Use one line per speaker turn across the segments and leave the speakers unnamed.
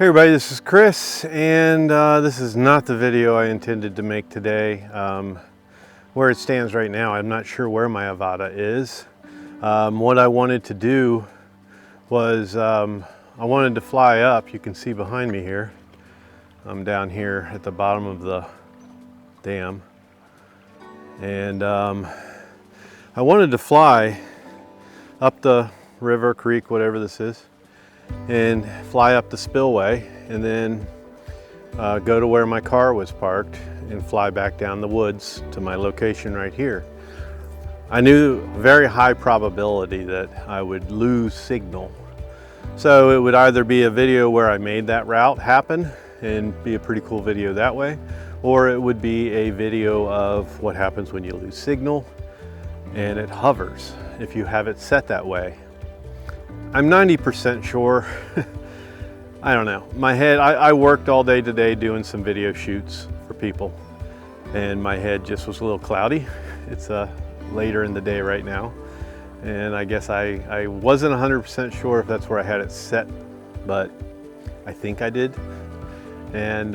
Hey everybody, this is Chris, and this is not the video I intended to make today. Where it stands right now, I'm not sure where my Avata is. What I wanted to do was I wanted to fly up. You can see behind me here. I'm down here at the bottom of the dam, and I wanted to fly up the river, creek, whatever this is, and fly up the spillway, and then go to where my car was parked and fly back down the woods to my location right here. I knew very high probability that I would lose signal. So it would either be a video where I made that route happen and be a pretty cool video that way, or it would be a video of what happens when you lose signal and it hovers if you have it set that way. I'm 90% sure. I don't know. My head, I worked all day today doing some video shoots for people, and my head just was a little cloudy. It's later in the day right now, and I guess I wasn't 100% sure if that's where I had it set, but I think I did. And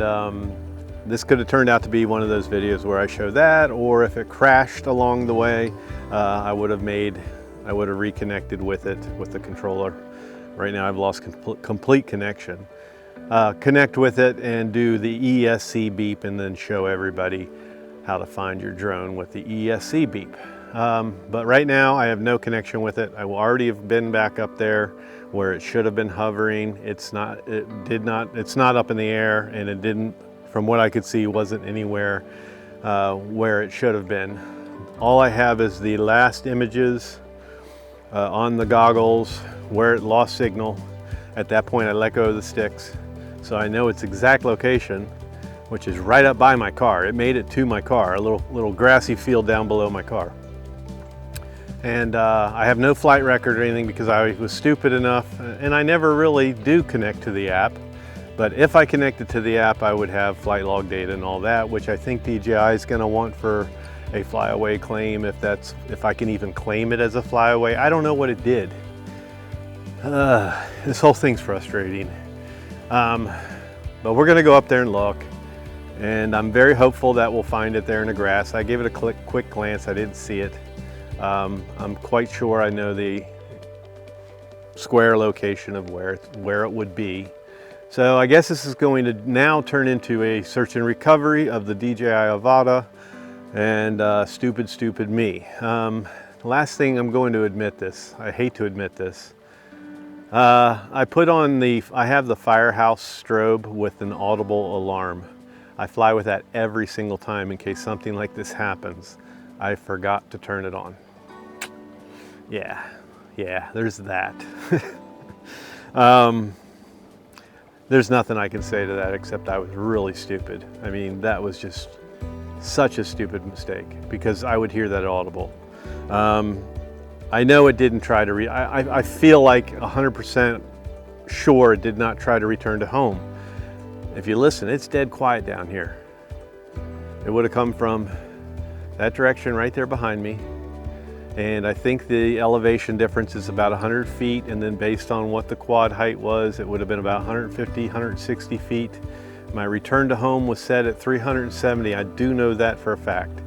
this could have turned out to be one of those videos where I show that, or if it crashed along the way, I would have reconnected with it with the controller. Right now I've lost complete connection. Connect with it and do the ESC beep, and then show everybody how to find your drone with the ESC beep. But right now I have no connection with it. I will already have been back up there where it should have been hovering. It's not up in the air, and it didn't, from what I could see, wasn't anywhere where it should have been. All I have is the last images on the goggles where it lost signal. At that point I let go of the sticks, so I know its exact location, which is right up by my car. It made it to my car, a little grassy field down below my car. And I have no flight record or anything because I was stupid enough, and I never really do connect to the app, but if I connected to the app I would have flight log data and all that, which I think DJI is going to want for a flyaway claim, if I can even claim it as a flyaway. I don't know what it did. This whole thing's frustrating. But we're gonna go up there and look, and I'm very hopeful that we'll find it there in the grass. I gave it a quick glance, I didn't see it. I'm quite sure I know the square location of where it would be. So I guess this is going to now turn into a search and recovery of the DJI Avata. And stupid me. Last thing, I'm going to admit this. I hate to admit this. I have the Firehouse strobe with an audible alarm. I fly with that every single time in case something like this happens. I forgot to turn it on. Yeah, there's that. There's nothing I can say to that except I was really stupid. I mean, that was just such a stupid mistake, because I would hear that audible. I know it didn't try to I feel like 100% sure it did not try to return to home. If you listen, it's dead quiet down here. It would have come from that direction right there behind me, and I think the elevation difference is about 100 feet, and then based on what the quad height was, it would have been about 150, 160 feet. My return to home was set at 370. I do know that for a fact.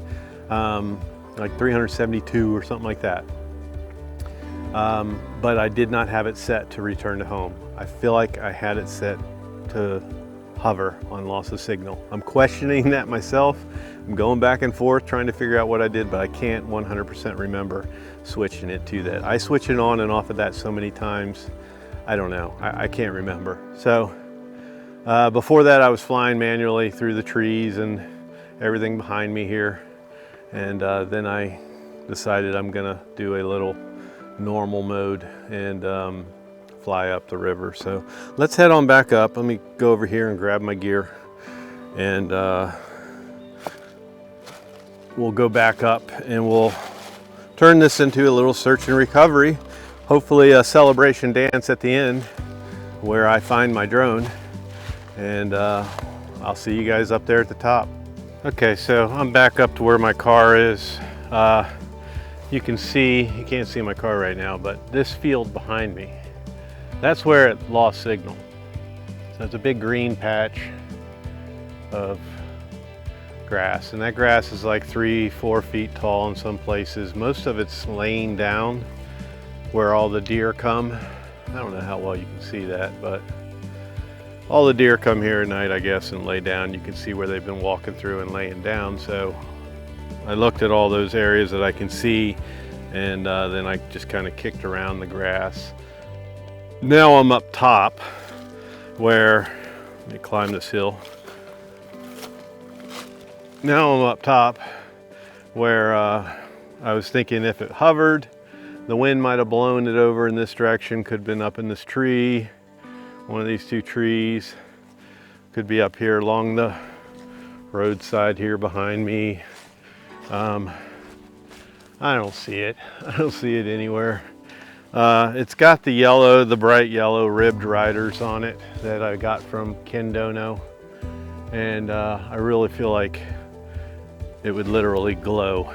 Like 372 or something like that. But I did not have it set to return to home. I feel like I had it set to hover on loss of signal. I'm questioning that myself. I'm going back and forth trying to figure out what I did, but I can't 100% remember switching it to that. I switch it on and off of that so many times. I don't know. I can't remember. So before that I was flying manually through the trees and everything behind me here, and then I decided I'm gonna do a little normal mode and fly up the river. So let's head on back up. Let me go over here and grab my gear, and we'll go back up and we'll turn this into a little search and recovery, hopefully a celebration dance at the end where I find my drone. And I'll see you guys up there at the top. Okay, so I'm back up to where my car is. You can't see my car right now, but this field behind me, that's where it lost signal. There's a big green patch of grass, and that grass is like 3-4 feet tall in some places. Most of it's laying down where all the deer come. I don't know how well you can see that, but all the deer come here at night, I guess, and lay down. You can see where they've been walking through and laying down. So I looked at all those areas that I can see, and then I just kind of kicked around the grass. Now I'm up top where, let me climb this hill. Now I'm up top where I was thinking if it hovered, the wind might have blown it over in this direction. Could have been up in this tree, one of these two trees. Could be up here along the roadside here behind me. I don't see it. I don't see it anywhere. It's got the bright yellow ribbed riders on it that I got from Ken Dono. And I really feel like it would literally glow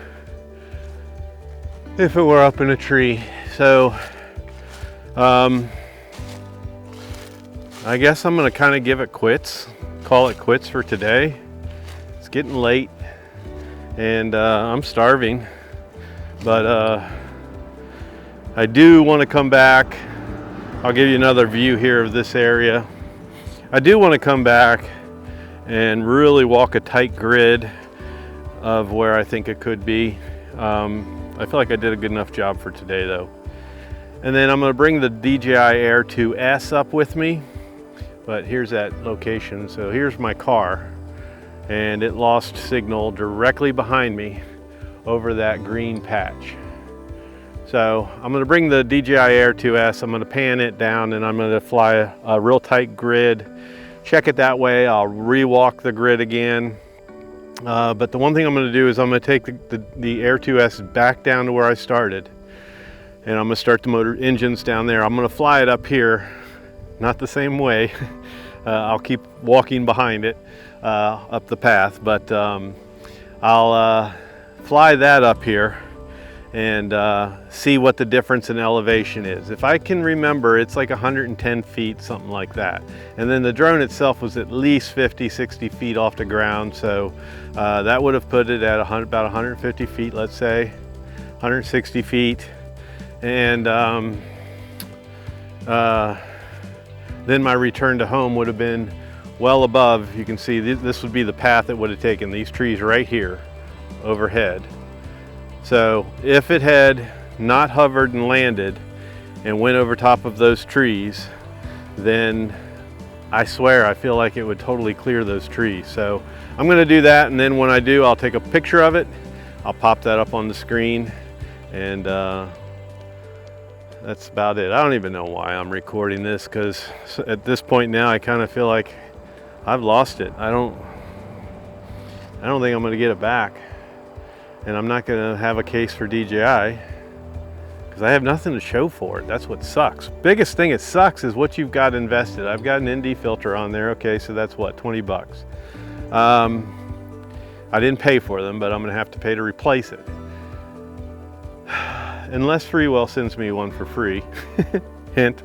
if it were up in a tree. So I guess I'm gonna kind of give it quits, call it quits for today. It's getting late and I'm starving, but I do want to come back. I'll give you another view here of this area. I do want to come back and really walk a tight grid of where I think it could be. I feel like I did a good enough job for today though. And then I'm going to bring the DJI Air 2S up with me, but here's that location. So here's my car, and it lost signal directly behind me over that green patch. So I'm going to bring the DJI Air 2S, I'm going to pan it down, and I'm going to fly a real tight grid, check it that way. I'll re-walk the grid again. But the one thing I'm going to do is I'm going to take the Air 2S back down to where I started, and I'm going to start the motor engines down there. I'm going to fly it up here, not the same way. I'll keep walking behind it up the path, but I'll fly that up here and see what the difference in elevation is. If I can remember, it's like 110 feet, something like that. And then the drone itself was at least 50, 60 feet off the ground. So that would have put it at about 150 feet, let's say, 160 feet. And then my return to home would have been well above. You can see this would be the path it would have taken, these trees right here overhead. So if it had not hovered and landed and went over top of those trees, then I swear I feel like it would totally clear those trees. So I'm going to do that, and then when I do, I'll take a picture of it. I'll pop that up on the screen, and that's about it. I don't even know why I'm recording this, because at this point now I kind of feel like I've lost it. I don't think I'm going to get it back. And I'm not going to have a case for DJI because I have nothing to show for it. That's what sucks. Biggest thing it sucks is what you've got invested. I've got an ND filter on there. Okay, so that's what, 20 bucks. I didn't pay for them, but I'm going to have to pay to replace it. Unless Freewell sends me one for free. Hint.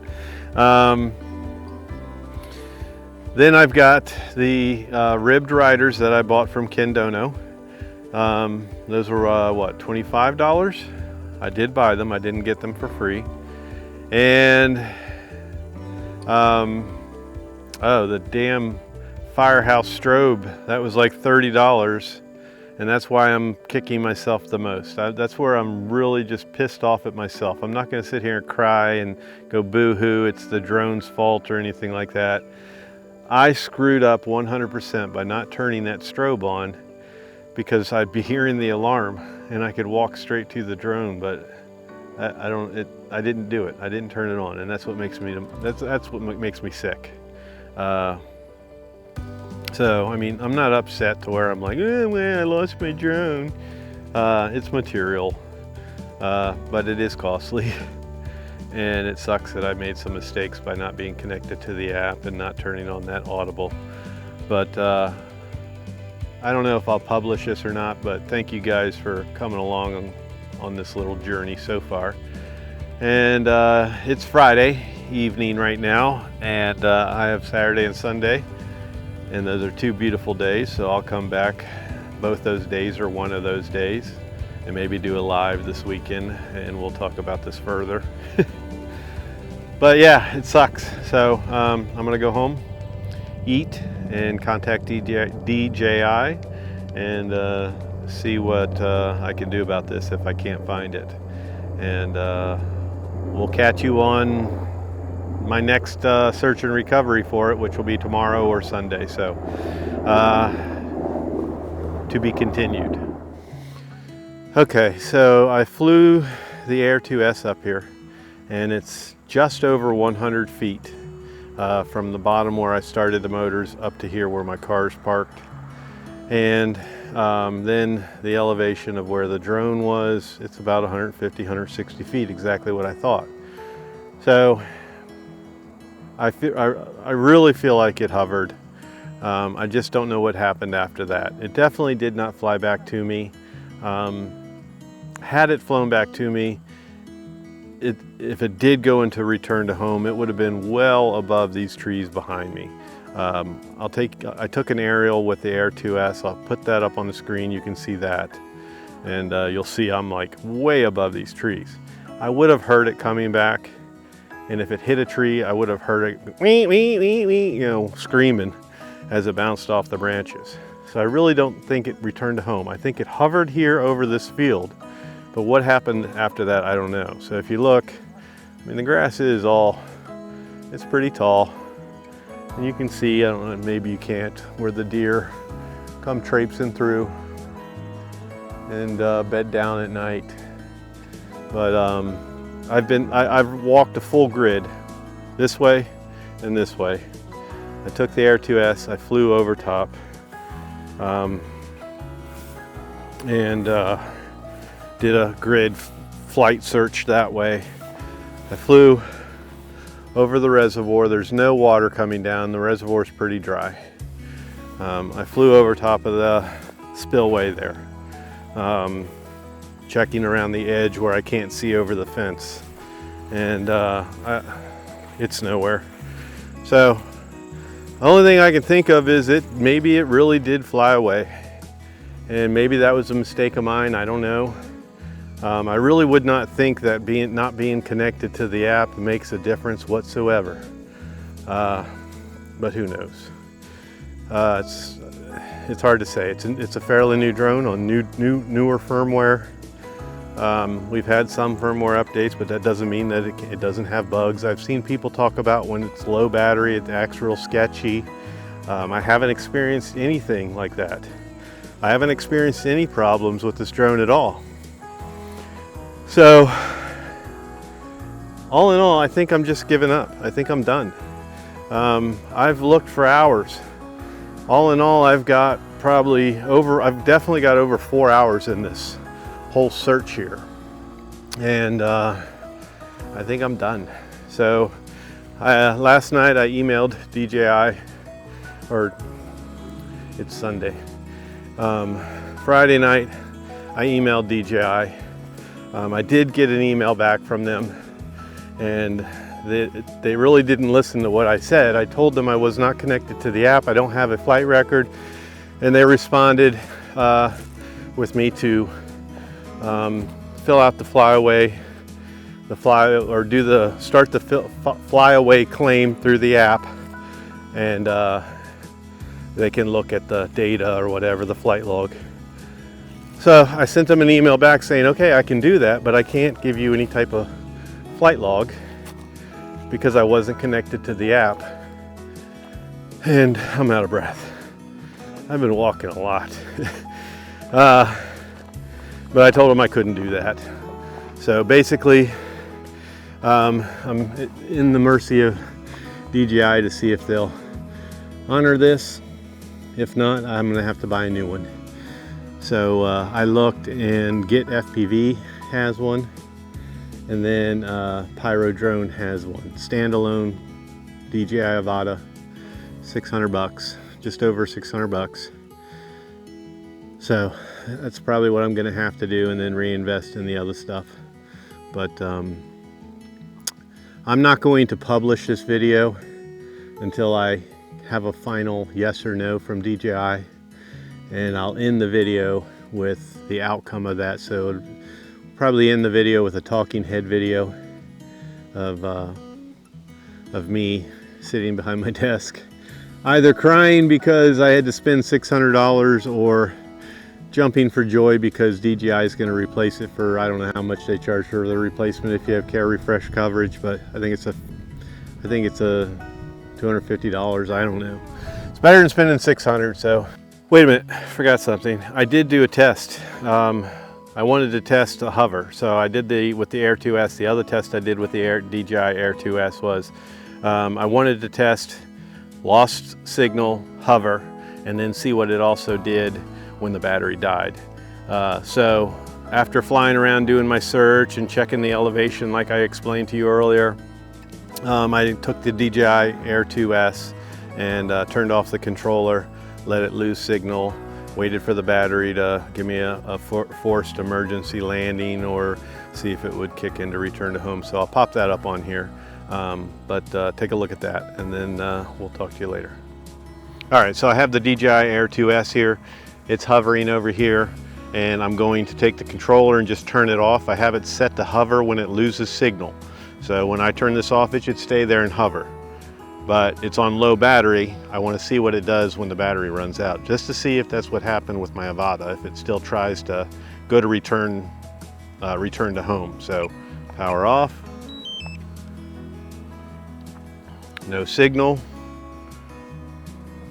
Then I've got the ribbed riders that I bought from Ken Dono. Those were what, $25? I did buy them. I didn't get them for free. And oh, the damn Firehouse strobe, that was like $30, and that's why I'm kicking myself the most. That's where I'm really just pissed off at myself. I'm not going to sit here and cry and go boo-hoo, it's the drone's fault or anything like that. I screwed up 100% by not turning that strobe on, because I'd be hearing the alarm and I could walk straight to the drone, but I didn't do it. I didn't turn it on, and that's what makes me sick. So I mean, I'm not upset to where I'm like, oh man, I lost my drone. It's material, but it is costly. And it sucks that I made some mistakes by not being connected to the app and not turning on that Audible. But I don't know if I'll publish this or not, but thank you guys for coming along on this little journey so far. And it's Friday, evening right now, and I have Saturday and Sunday, and those are 2 beautiful days, so I'll come back both those days or one of those days and maybe do a live this weekend, and we'll talk about this further. But yeah, it sucks. So I'm gonna go home, eat, and contact DJI and see what I can do about this if I can't find it. And we'll catch you on my next search and recovery for it, which will be tomorrow or Sunday. So to be continued. Okay, so I flew the Air 2S up here, and it's just over 100 feet from the bottom where I started the motors up to here where my car's parked. And then the elevation of where the drone was, it's about 150, 160 feet, exactly what I thought. So I really feel like it hovered. I just don't know what happened after that. It definitely did not fly back to me. Had it flown back to me, if it did go into return to home, it would have been well above these trees behind me. I took an aerial with the Air 2S. I'll put that up on the screen. You can see that, and you'll see I'm like way above these trees. I would have heard it coming back, and if it hit a tree, I would have heard it wee, wee, wee, wee, you know, screaming as it bounced off the branches. So I really don't think it returned to home. I think it hovered here over this field, but what happened after that, I don't know. So if you look, I mean, the grass is it's pretty tall. And you can see, I don't know, maybe you can't, where the deer come traipsing through and bed down at night. But I've walked a full grid this way and this way. I took the Air 2S, I flew over top, and did a grid flight search that way. I flew over the reservoir. There's no water coming down. The reservoir is pretty dry. I flew over top of the spillway there, checking around the edge where I can't see over the fence, and it's nowhere. So the only thing I can think of is maybe it really did fly away, and maybe that was a mistake of mine. I don't know. I really would not think that not being connected to the app makes a difference whatsoever, but who knows? It's hard to say. It's a fairly new drone on newer firmware. We've had some firmware updates, but that doesn't mean that it doesn't have bugs. I've seen people talk about when it's low battery, it acts real sketchy. I haven't experienced anything like that. I haven't experienced any problems with this drone at all. So, all in all, I think I'm just giving up. I think I'm done. I've looked for hours. All in all, I've definitely got over 4 hours in this whole search here. And I think I'm done. So, last night I emailed DJI, or it's Sunday. Friday night I emailed DJI. I did get an email back from them, and they really didn't listen to what I said. I told them I was not connected to the app. I don't have a flight record, and they responded with me to fill out the Flyaway, start the Flyaway claim through the app, and they can look at the data or whatever, the flight log. So I sent them an email back saying, okay, I can do that, but I can't give you any type of flight log because I wasn't connected to the app. And I'm out of breath. I've been walking a lot. But I told them I couldn't do that. So basically, I'm in the mercy of DJI to see if they'll honor this. If not, I'm gonna have to buy a new one. So I looked, and Get FPV has one, and then Pyro Drone has one. Standalone DJI Avata, 600 bucks, just over 600 bucks. So that's probably what I'm gonna have to do, and then reinvest in the other stuff. But I'm not going to publish this video until I have a final yes or no from DJI, and I'll end the video with the outcome of that. So it'll probably end the video with a talking head video of me sitting behind my desk, either crying because I had to spend $600 or jumping for joy because DJI is going to replace it for, I don't know how much they charge for the replacement if you have care refresh coverage, but I think it's a $250. I don't know. It's better than spending $600. So wait a minute, forgot something. I did do a test. I wanted to test a hover, so I did with the Air 2S. The other test I did with the DJI Air 2S was I wanted to test lost signal hover and then see what it also did when the battery died. So after flying around doing my search and checking the elevation like I explained to you earlier, I took the DJI Air 2S and turned off the controller, let it lose signal, waited for the battery to give me a forced emergency landing or see if it would kick in to return to home. So I'll pop that up on here, but take a look at that and then we'll talk to you later. All right, so I have the DJI Air 2S here. It's hovering over here, and I'm going to take the controller and just turn it off. I have it set to hover when it loses signal. So when I turn this off, it should stay there and hover. But it's on low battery. I want to see what it does when the battery runs out, just to see if that's what happened with my Avata, if it still tries to go to return to home. So power off. No signal.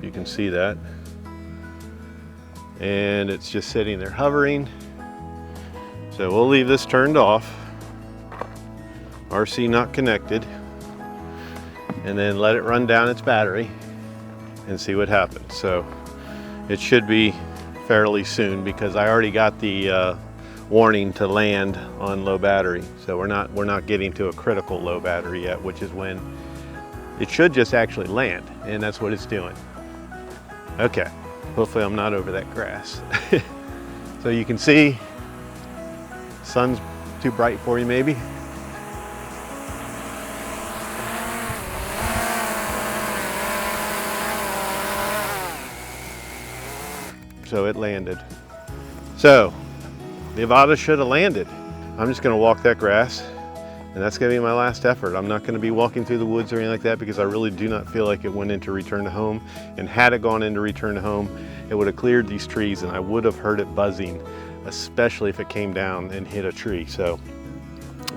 You can see that. And it's just sitting there hovering. So we'll leave this turned off, RC not connected, and then let it run down its battery and see what happens. So it should be fairly soon because I already got the warning to land on low battery. So we're not getting to a critical low battery yet, which is when it should just actually land, and that's what it's doing. Okay. Hopefully I'm not over that grass. So you can see, sun's too bright for you maybe. So it landed. So the Avata should have landed. I'm just gonna walk that grass, and that's gonna be my last effort. I'm not gonna be walking through the woods or anything like that because I really do not feel like it went into return to home. And had it gone into return to home, it would have cleared these trees and I would have heard it buzzing, especially if it came down and hit a tree. So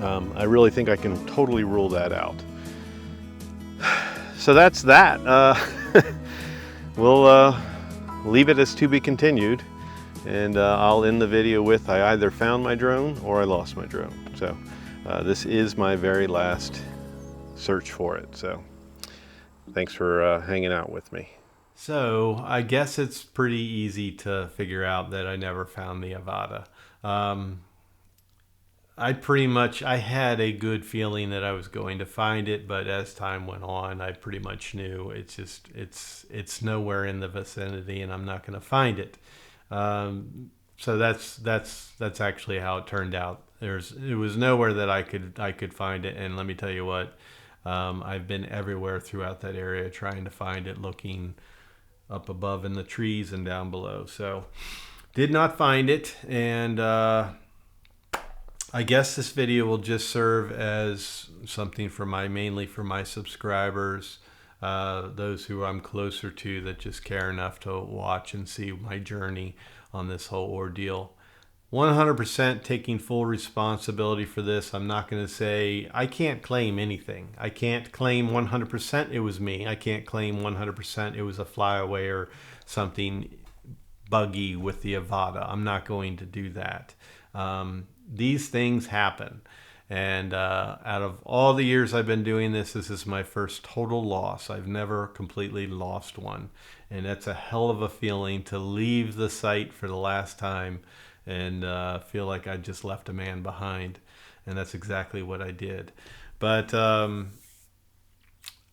I really think I can totally rule that out. So that's that. We'll leave it as to be continued, and I'll end the video with I either found my drone or I lost my drone. So this is my very last search for it. So thanks for hanging out with me. So I guess it's pretty easy to figure out that I never found the Avata. I had a good feeling that I was going to find it, but as time went on, I pretty much knew it's nowhere in the vicinity, and I'm not going to find it. So that's actually how it turned out. It was nowhere that I could find it, and let me tell you what, I've been everywhere throughout that area trying to find it, looking up above in the trees and down below. So did not find it, and I guess this video will just serve as something mainly for my subscribers, those who I'm closer to that just care enough to watch and see my journey on this whole ordeal. 100% taking full responsibility for this. I'm not going to say, I can't claim anything. I can't claim 100% it was me. I can't claim 100% it was a Flyaway or something buggy with the Avata. I'm not going to do that. These things happen. And out of all the years I've been doing this, this is my first total loss. I've never completely lost one. And that's a hell of a feeling to leave the site for the last time and feel like I just left a man behind. And that's exactly what I did. But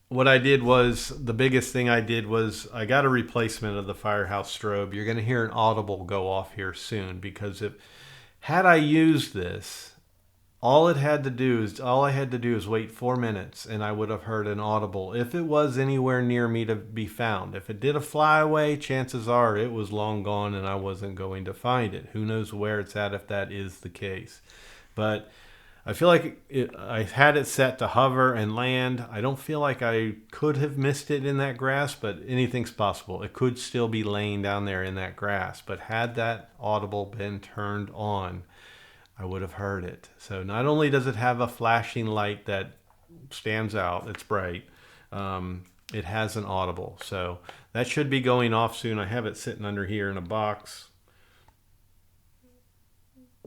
what I did was, the biggest thing I did was I got a replacement of the Firehouse strobe. You're going to hear an audible go off here soon, because had I used this all I had to do is wait 4 minutes, and I would have heard an audible if it was anywhere near me to be found. If it did a flyaway, chances are it was long gone and I wasn't going to find it. Who knows where it's at if that is the case. But I feel like I had it set to hover and land. I don't feel like I could have missed it in that grass, but anything's possible. It could still be laying down there in that grass. But had that audible been turned on, I would have heard it. So not only does it have a flashing light that stands out, it's bright, it has an audible. So that should be going off soon. I have it sitting under here in a box,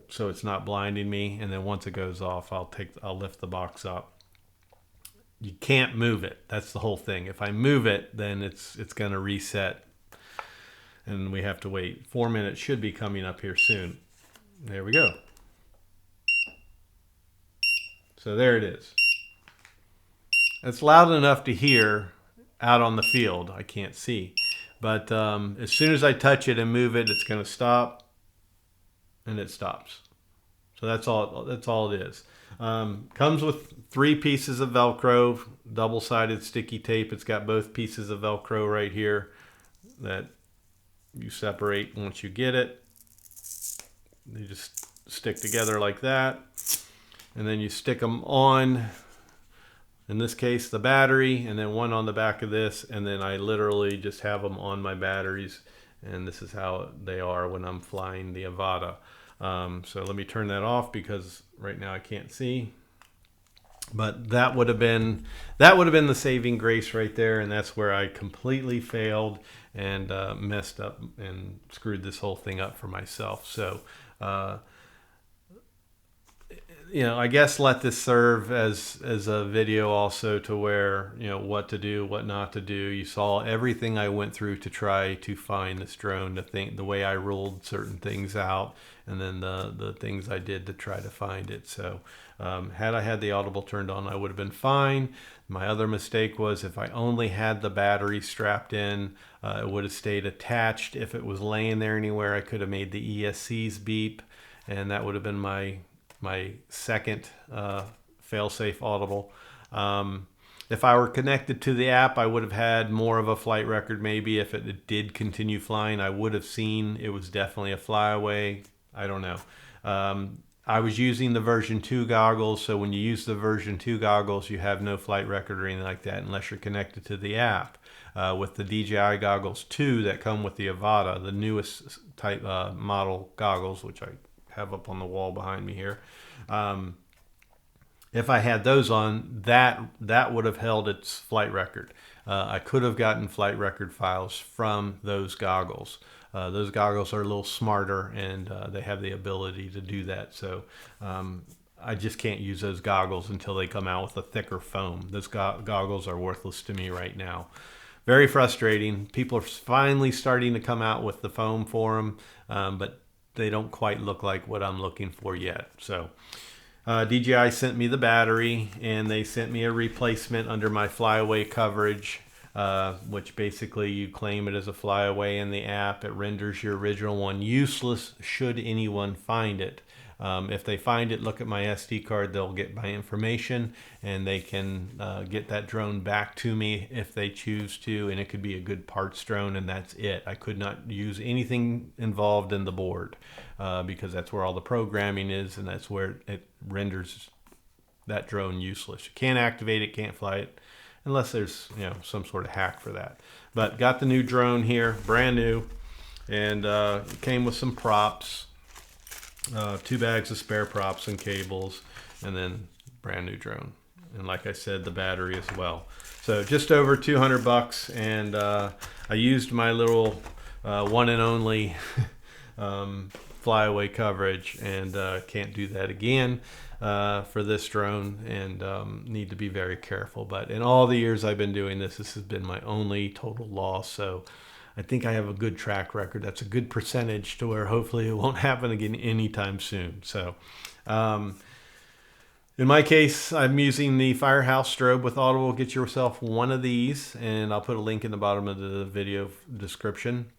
so it's not blinding me. And then once it goes off, I'll lift the box up. You can't move it. That's the whole thing. If I move it, then it's going to reset, and we have to wait. 4 minutes should be coming up here soon. There we go. So there it is. It's loud enough to hear out on the field. I can't see. But as soon as I touch it and move it, it's going to stop. And it stops. So that's all it is. Comes with 3 pieces of Velcro, double-sided sticky tape. It's got both pieces of Velcro right here that you separate once you get it. They just stick together like that. And then you stick them on, in this case, the battery, and then one on the back of this. And then I literally just have them on my batteries. And this is how they are when I'm flying the Avata. So let me turn that off because right now I can't see. But that would have been the saving grace right there, and that's where I completely failed and messed up and screwed this whole thing up for myself. So I guess let this serve as a video also to where, what to do, what not to do. You saw everything I went through to try to find this drone, the way I ruled certain things out, and then the things I did to try to find it. So had I had the audible turned on, I would have been fine. My other mistake was if I only had the battery strapped in, it would have stayed attached. If it was laying there anywhere, I could have made the ESCs beep, and that would have been my second fail-safe audible. If I were connected to the app, I would have had more of a flight record. Maybe if it did continue flying, I would have seen it was definitely a flyaway. I don't know. I was using the version 2 goggles, so when you use the version 2 goggles, you have no flight record or anything like that unless you're connected to the app. With the DJI goggles 2 that come with the Avata, the newest type model goggles, which I have up on the wall behind me here. If I had those on, that would have held its flight record. I could have gotten flight record files from those goggles. Those goggles are a little smarter, and they have the ability to do that. So I just can't use those goggles until they come out with a thicker foam. Those goggles are worthless to me right now. Very frustrating. People are finally starting to come out with the foam for them, but they don't quite look like what I'm looking for yet. So DJI sent me the battery, and they sent me a replacement under my Flyaway coverage, which basically you claim it as a Flyaway in the app. It renders your original one useless should anyone find it. If they find it, look at my SD card, they'll get my information, and they can get that drone back to me if they choose to, and it could be a good parts drone, and that's it. I could not use anything involved in the board because that's where all the programming is, and that's where it renders that drone useless. You can't activate it, can't fly it, unless there's some sort of hack for that. But got the new drone here, brand new, and it came with some props. 2 bags of spare props and cables, and then brand new drone. And like I said, the battery as well. So just over $200, and I used my little one and only Flyaway coverage, and can't do that again for this drone, and need to be very careful. But in all the years I've been doing this, this has been my only total loss. So I think I have a good track record. That's a good percentage to where hopefully it won't happen again anytime soon. So in my case, I'm using the Firehouse strobe with Audible. Get yourself one of these, and I'll put a link in the bottom of the video description.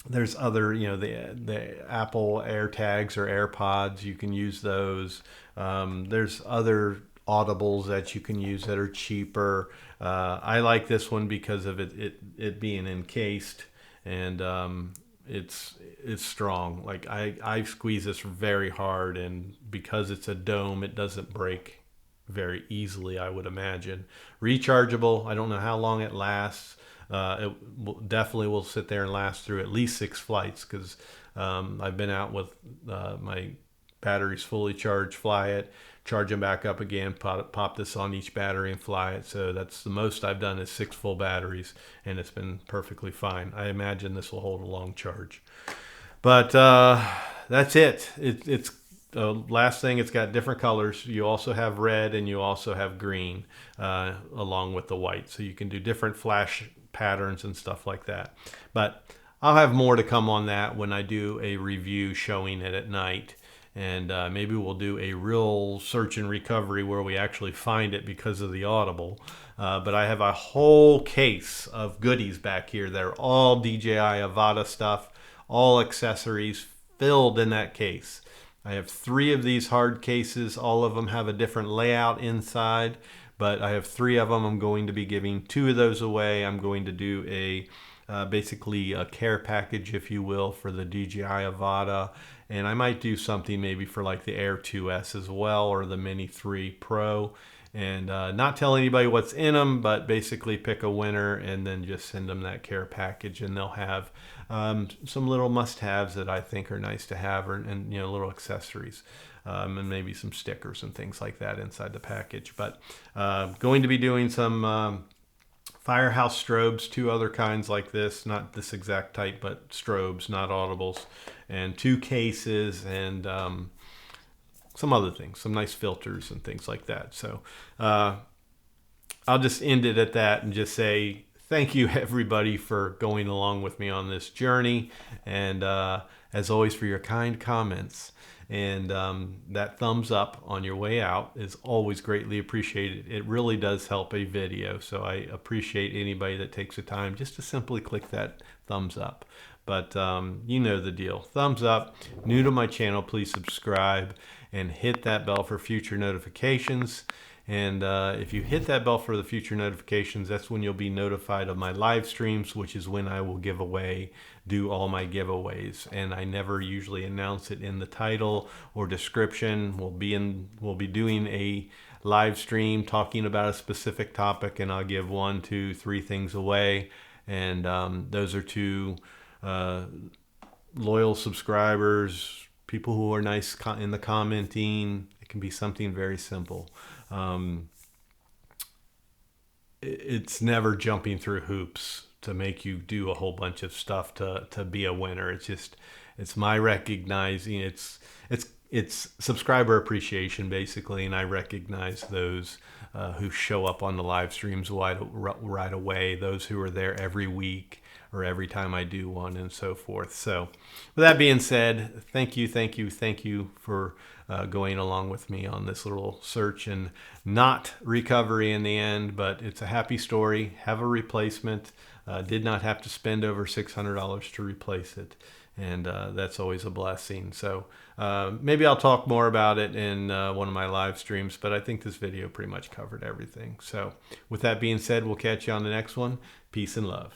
There's other, the Apple AirTags or AirPods, you can use those. There's other audibles that you can use that are cheaper. I like this one because of it being encased, and it's strong. Like I squeeze this very hard, and because it's a dome, it doesn't break very easily, I would imagine. Rechargeable. I don't know how long it lasts. Definitely will sit there and last through at least 6 flights, because I've been out with my batteries fully charged, fly it, charge them back up again, pop this on each battery and fly it. So that's the most I've done is 6 full batteries, and it's been perfectly fine. I imagine this will hold a long charge. But that's it. It's last thing, it's got different colors. You also have red and you also have green along with the white. So you can do different flash patterns and stuff like that. But I'll have more to come on that when I do a review showing it at night. And maybe we'll do a real search and recovery where we actually find it because of the Audible. But I have a whole case of goodies back here. They're all DJI Avata stuff, all accessories filled in that case. I have 3 of these hard cases. All of them have a different layout inside, but I have 3 of them. I'm going to be giving 2 of those away. I'm going to do basically a care package, if you will, for the DJI Avata. And I might do something maybe for like the Air 2S as well, or the Mini 3 Pro. And not tell anybody what's in them, but basically pick a winner and then just send them that care package, and they'll have some little must-haves that I think are nice to have, and little accessories, and maybe some stickers and things like that inside the package. But going to be doing some Firehouse strobes, 2 other kinds like this, not this exact type, but strobes, not audibles, and 2 cases, and some other things, some nice filters and things like that. So I'll just end it at that and just say thank you, everybody, for going along with me on this journey, and as always, for your kind comments. And that thumbs up on your way out is always greatly appreciated. It really does help a video, so I appreciate anybody that takes the time just to simply click that thumbs up. But you know the deal. Thumbs up. New to my channel, please subscribe and hit that bell for future notifications. And if you hit that bell for the future notifications, that's when you'll be notified of my live streams, which is when I will do all my giveaways. And I never usually announce it in the title or description. We'll be doing a live stream talking about a specific topic, and I'll give 1, 2, 3 things away. And those are to loyal subscribers, people who are nice in the commenting. It can be something very simple. It's never jumping through hoops to make you do a whole bunch of stuff to be a winner. It's my recognizing, it's subscriber appreciation basically, and I recognize those who show up on the live streams right away, those who are there every week or every time I do one, and so forth. So with that being said, thank you for going along with me on this little search and not recovery in the end, but it's a happy story. Have a replacement. Did not have to spend over $600 to replace it, and that's always a blessing. So maybe I'll talk more about it in one of my live streams, but I think this video pretty much covered everything. So with that being said, we'll catch you on the next one. Peace and love.